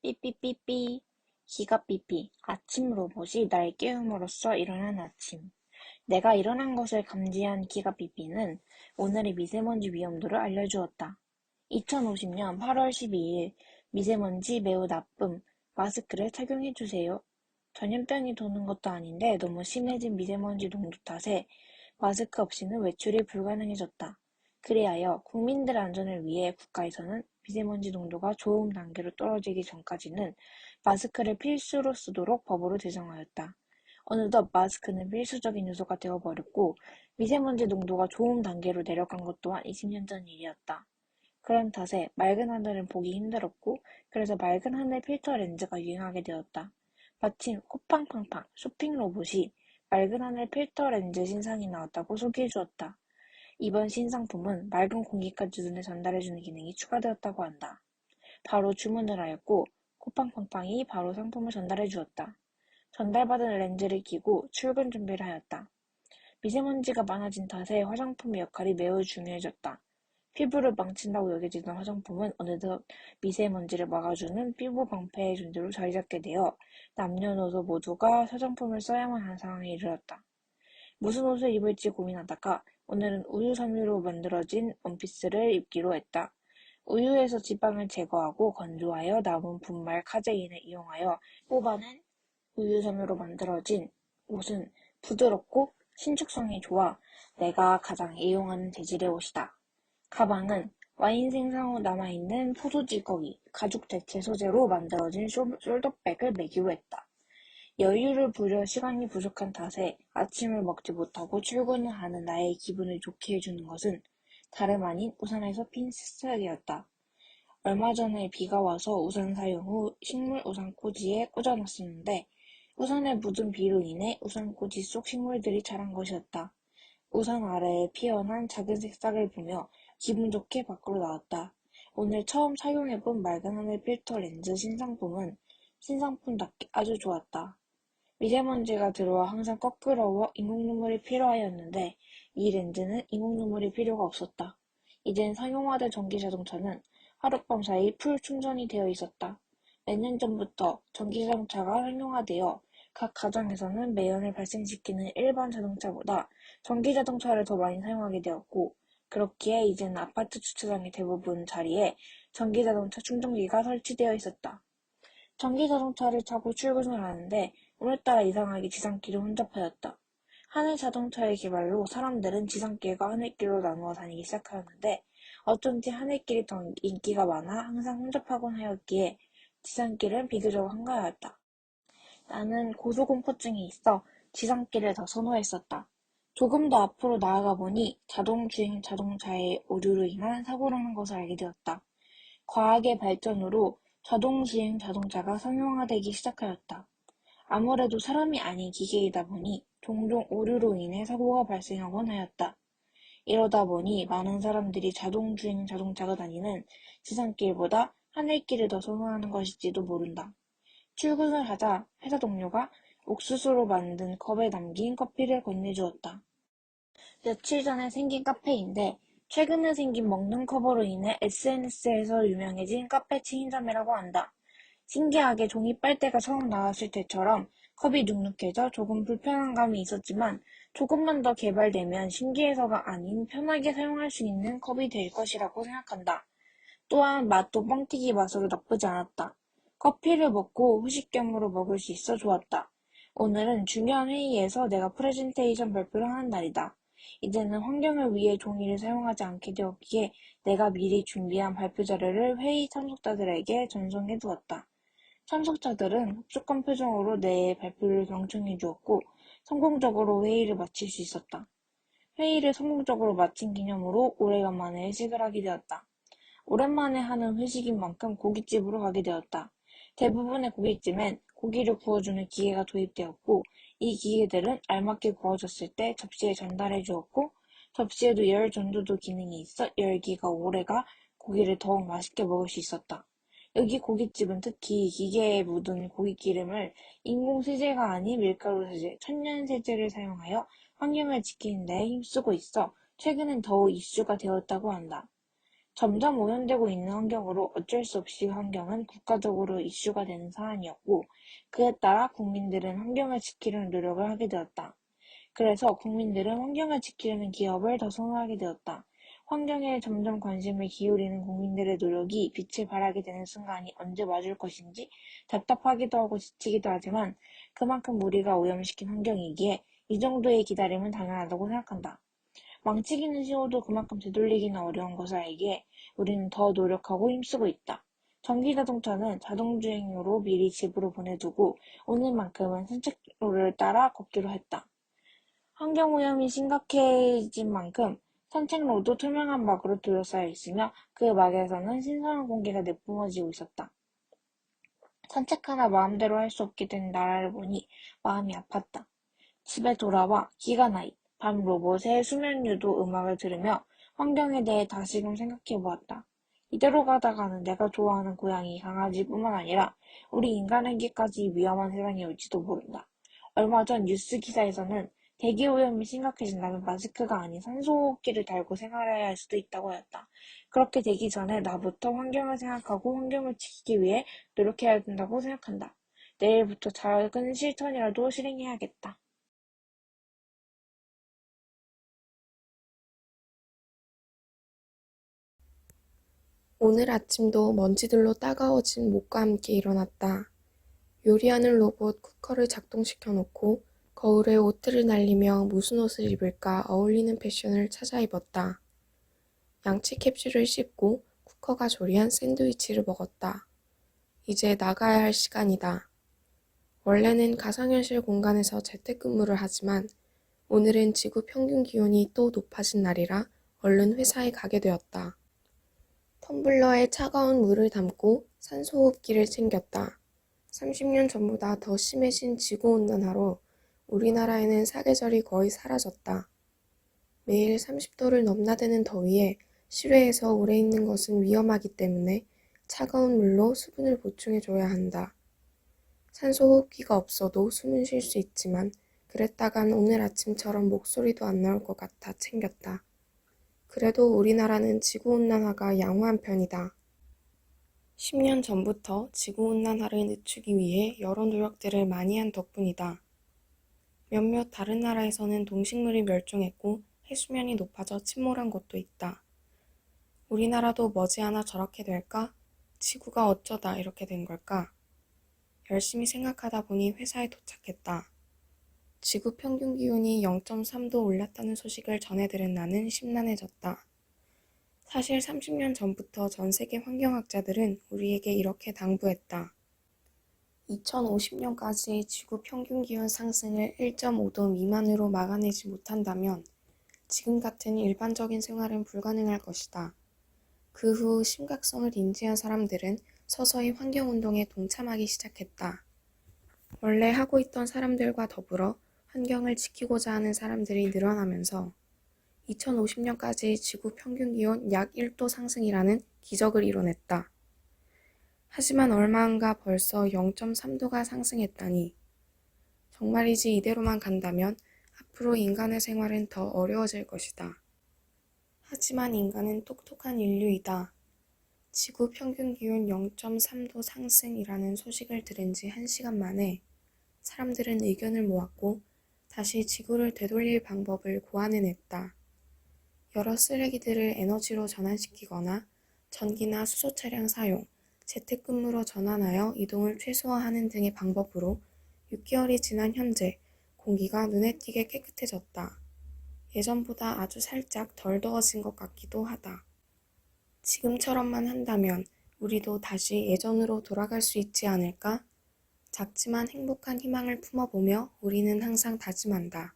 삐삐삐삐. 기가 삐삐. 아침 로봇이 날 깨움으로써 일어난 아침. 내가 일어난 것을 감지한 기가 삐삐는 오늘의 미세먼지 위험도를 알려주었다. 2050년 8월 12일 미세먼지 매우 나쁨. 마스크를 착용해주세요. 전염병이 도는 것도 아닌데 너무 심해진 미세먼지 농도 탓에 마스크 없이는 외출이 불가능해졌다. 그리하여 국민들의 안전을 위해 국가에서는 미세먼지 농도가 좋음 단계로 떨어지기 전까지는 마스크를 필수로 쓰도록 법으로 제정하였다. 어느덧 마스크는 필수적인 요소가 되어버렸고 미세먼지 농도가 좋음 단계로 내려간 것 또한 20년 전 일이었다. 그런 탓에 맑은 하늘은 보기 힘들었고 그래서 맑은 하늘 필터 렌즈가 유행하게 되었다. 마침 쿠팡팡팡 쇼핑 로봇이 맑은 하늘 필터 렌즈 신상이 나왔다고 소개해주었다. 이번 신상품은 맑은 공기까지 눈에 전달해주는 기능이 추가되었다고 한다. 바로 주문을 하였고 쿠팡팡팡이 바로 상품을 전달해주었다. 전달받은 렌즈를 끼고 출근 준비를 하였다. 미세먼지가 많아진 탓에 화장품의 역할이 매우 중요해졌다. 피부를 망친다고 여겨지던 화장품은 어느덧 미세먼지를 막아주는 피부 방패의 존재로 자리잡게 되어 남녀노소 모두가 화장품을 써야만 하는 상황에 이르렀다. 무슨 옷을 입을지 고민하다가 오늘은 우유 섬유로 만들어진 원피스를 입기로 했다. 우유에서 지방을 제거하고 건조하여 남은 분말 카제인을 이용하여 뽑아낸 우유 섬유로 만들어진 옷은 부드럽고 신축성이 좋아 내가 가장 애용하는 재질의 옷이다. 가방은 와인 생산 후 남아있는 포도 찌꺼기, 가죽 대체 소재로 만들어진 숄더백을 매기로 했다. 여유를 부려 시간이 부족한 탓에 아침을 먹지 못하고 출근을 하는 나의 기분을 좋게 해주는 것은 다름 아닌 우산에서 핀 새싹이었다. 얼마 전에 비가 와서 우산 사용 후 식물 우산 꽂이에 꽂아놨었는데 우산에 묻은 비로 인해 우산 꽂이 속 식물들이 자란 것이었다. 우산 아래에 피어난 작은 새싹을 보며 기분 좋게 밖으로 나왔다. 오늘 처음 착용해본 맑은 하늘 필터 렌즈 신상품은 신상품답게 아주 좋았다. 미세먼지가 들어와 항상 꺼끄러워 인공 눈물이 필요하였는데 이 렌즈는 인공 눈물이 필요가 없었다. 이젠 상용화된 전기 자동차는 하룻밤 사이 풀 충전이 되어 있었다. 몇 년 전부터 전기 자동차가 상용화되어 각 가정에서는 매연을 발생시키는 일반 자동차보다 전기 자동차를 더 많이 사용하게 되었고 그렇기에 이제는 아파트 주차장의 대부분 자리에 전기 자동차 충전기가 설치되어 있었다. 전기 자동차를 타고 출근을 하는데 오늘따라 이상하게 지상길을 혼잡하였다. 하늘 자동차의 개발로 사람들은 지상길과 하늘길로 나누어 다니기 시작하였는데 어쩐지 하늘길이 더 인기가 많아 항상 혼잡하곤 하였기에 지상길은 비교적 한가하였다. 나는 고소공포증이 있어 지상길을 더 선호했었다. 조금 더 앞으로 나아가 보니 자동주행 자동차의 오류로 인한 사고라는 것을 알게 되었다. 과학의 발전으로 자동주행 자동차가 상용화되기 시작하였다. 아무래도 사람이 아닌 기계이다 보니 종종 오류로 인해 사고가 발생하곤 하였다. 이러다 보니 많은 사람들이 자동주행 자동차가 다니는 지상길보다 하늘길을 더 선호하는 것일지도 모른다. 출근을 하자 회사 동료가 옥수수로 만든 컵에 담긴 커피를 건네주었다. 며칠 전에 생긴 카페인데 최근에 생긴 먹는 컵으로 인해 SNS에서 유명해진 카페 체인점이라고 한다. 신기하게 종이 빨대가 처음 나왔을 때처럼 컵이 눅눅해져 조금 불편한 감이 있었지만 조금만 더 개발되면 신기해서가 아닌 편하게 사용할 수 있는 컵이 될 것이라고 생각한다. 또한 맛도 뻥튀기 맛으로 나쁘지 않았다. 커피를 먹고 후식 겸으로 먹을 수 있어 좋았다. 오늘은 중요한 회의에서 내가 프레젠테이션 발표를 하는 날이다. 이제는 환경을 위해 종이를 사용하지 않게 되었기에 내가 미리 준비한 발표 자료를 회의 참석자들에게 전송해 두었다. 참석자들은 흡족한 표정으로 내 발표를 경청해 주었고 성공적으로 회의를 마칠 수 있었다. 회의를 성공적으로 마친 기념으로 오래간만에 회식을 하게 되었다. 오랜만에 하는 회식인 만큼 고깃집으로 가게 되었다. 대부분의 고깃집엔 고기를 구워주는 기계가 도입되었고 이 기계들은 알맞게 구워졌을 때 접시에 전달해 주었고 접시에도 열 전도도 기능이 있어 열기가 오래가 고기를 더욱 맛있게 먹을 수 있었다. 여기 고깃집은 특히 기계에 묻은 고깃기름을 인공세제가 아닌 밀가루 세제, 천연세제를 사용하여 환경을 지키는 데 힘쓰고 있어 최근엔 더욱 이슈가 되었다고 한다. 점점 오염되고 있는 환경으로 어쩔 수 없이 환경은 국가적으로 이슈가 되는 사안이었고, 그에 따라 국민들은 환경을 지키려는 노력을 하게 되었다. 그래서 국민들은 환경을 지키려는 기업을 더 선호하게 되었다. 환경에 점점 관심을 기울이는 국민들의 노력이 빛을 발하게 되는 순간이 언제 맞을 것인지 답답하기도 하고 지치기도 하지만 그만큼 우리가 오염시킨 환경이기에 이 정도의 기다림은 당연하다고 생각한다. 망치기는 쉬워도 그만큼 되돌리기는 어려운 것을 알기에 우리는 더 노력하고 힘쓰고 있다. 전기자동차는 자동주행으로 미리 집으로 보내두고 오늘만큼은 산책로를 따라 걷기로 했다. 환경오염이 심각해진 만큼 산책로도 투명한 막으로 둘러싸여 있으며 그 막에서는 신선한 공기가 내뿜어지고 있었다. 산책하다 마음대로 할 수 없게 된 나라를 보니 마음이 아팠다. 집에 돌아와 기가나잇, 밤 로봇의 수면유도 음악을 들으며 환경에 대해 다시금 생각해 보았다. 이대로 가다가는 내가 좋아하는 고양이, 강아지뿐만 아니라 우리 인간에게까지 위험한 세상이 올지도 모른다. 얼마 전 뉴스 기사에서는 대기오염이 심각해진다면 마스크가 아닌 산소호흡기를 달고 생활해야 할 수도 있다고 하였다. 그렇게 되기 전에 나부터 환경을 생각하고 환경을 지키기 위해 노력해야 된다고 생각한다. 내일부터 작은 실천이라도 실행해야겠다. 오늘 아침도 먼지들로 따가워진 목과 함께 일어났다. 요리하는 로봇 쿠커를 작동시켜 놓고 거울에 옷들을 날리며 무슨 옷을 입을까 어울리는 패션을 찾아 입었다. 양치 캡슐을 씹고 쿠커가 조리한 샌드위치를 먹었다. 이제 나가야 할 시간이다. 원래는 가상현실 공간에서 재택근무를 하지만 오늘은 지구 평균 기온이 또 높아진 날이라 얼른 회사에 가게 되었다. 텀블러에 차가운 물을 담고 산소호흡기를 챙겼다. 30년 전보다 더 심해진 지구온난화로 우리나라에는 사계절이 거의 사라졌다. 매일 30도를 넘나드는 더위에 실외에서 오래 있는 것은 위험하기 때문에 차가운 물로 수분을 보충해줘야 한다. 산소호흡기가 없어도 숨은 쉴 수 있지만 그랬다간 오늘 아침처럼 목소리도 안 나올 것 같아 챙겼다. 그래도 우리나라는 지구온난화가 양호한 편이다. 10년 전부터 지구온난화를 늦추기 위해 여러 노력들을 많이 한 덕분이다. 몇몇 다른 나라에서는 동식물이 멸종했고 해수면이 높아져 침몰한 곳도 있다. 우리나라도 머지않아 저렇게 될까? 지구가 어쩌다 이렇게 된 걸까? 열심히 생각하다 보니 회사에 도착했다. 지구 평균 기온이 0.3도 올랐다는 소식을 전해 들은 나는 심란해졌다. 사실 30년 전부터 전 세계 환경학자들은 우리에게 이렇게 당부했다. 2050년까지 지구 평균 기온 상승을 1.5도 미만으로 막아내지 못한다면 지금 같은 일반적인 생활은 불가능할 것이다. 그 후 심각성을 인지한 사람들은 서서히 환경운동에 동참하기 시작했다. 원래 하고 있던 사람들과 더불어 환경을 지키고자 하는 사람들이 늘어나면서 2050년까지 지구 평균 기온 약 1도 상승이라는 기적을 이뤄냈다. 하지만 얼마 안 가 벌써 0.3도가 상승했다니. 정말이지 이대로만 간다면 앞으로 인간의 생활은 더 어려워질 것이다. 하지만 인간은 똑똑한 인류이다. 지구 평균 기온 0.3도 상승이라는 소식을 들은 지 1시간 만에 사람들은 의견을 모았고 다시 지구를 되돌릴 방법을 고안해냈다. 여러 쓰레기들을 에너지로 전환시키거나 전기나 수소 차량 사용, 재택근무로 전환하여 이동을 최소화하는 등의 방법으로 6개월이 지난 현재 공기가 눈에 띄게 깨끗해졌다. 예전보다 아주 살짝 덜 더워진 것 같기도 하다. 지금처럼만 한다면 우리도 다시 예전으로 돌아갈 수 있지 않을까? 작지만 행복한 희망을 품어보며 우리는 항상 다짐한다.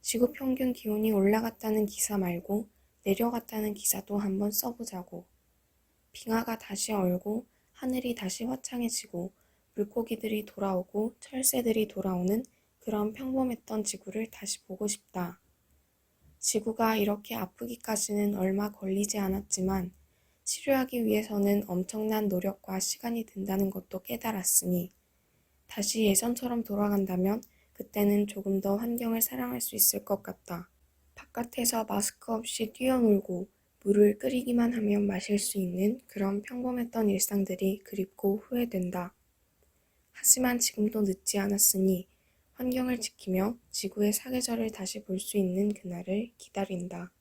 지구 평균 기온이 올라갔다는 기사 말고 내려갔다는 기사도 한번 써보자고. 빙하가 다시 얼고 하늘이 다시 화창해지고 물고기들이 돌아오고 철새들이 돌아오는 그런 평범했던 지구를 다시 보고 싶다. 지구가 이렇게 아프기까지는 얼마 걸리지 않았지만 치료하기 위해서는 엄청난 노력과 시간이 든다는 것도 깨달았으니 다시 예전처럼 돌아간다면 그때는 조금 더 환경을 사랑할 수 있을 것 같다. 바깥에서 마스크 없이 뛰어놀고 물을 끓이기만 하면 마실 수 있는 그런 평범했던 일상들이 그립고 후회된다. 하지만 지금도 늦지 않았으니 환경을 지키며 지구의 사계절을 다시 볼 수 있는 그날을 기다린다.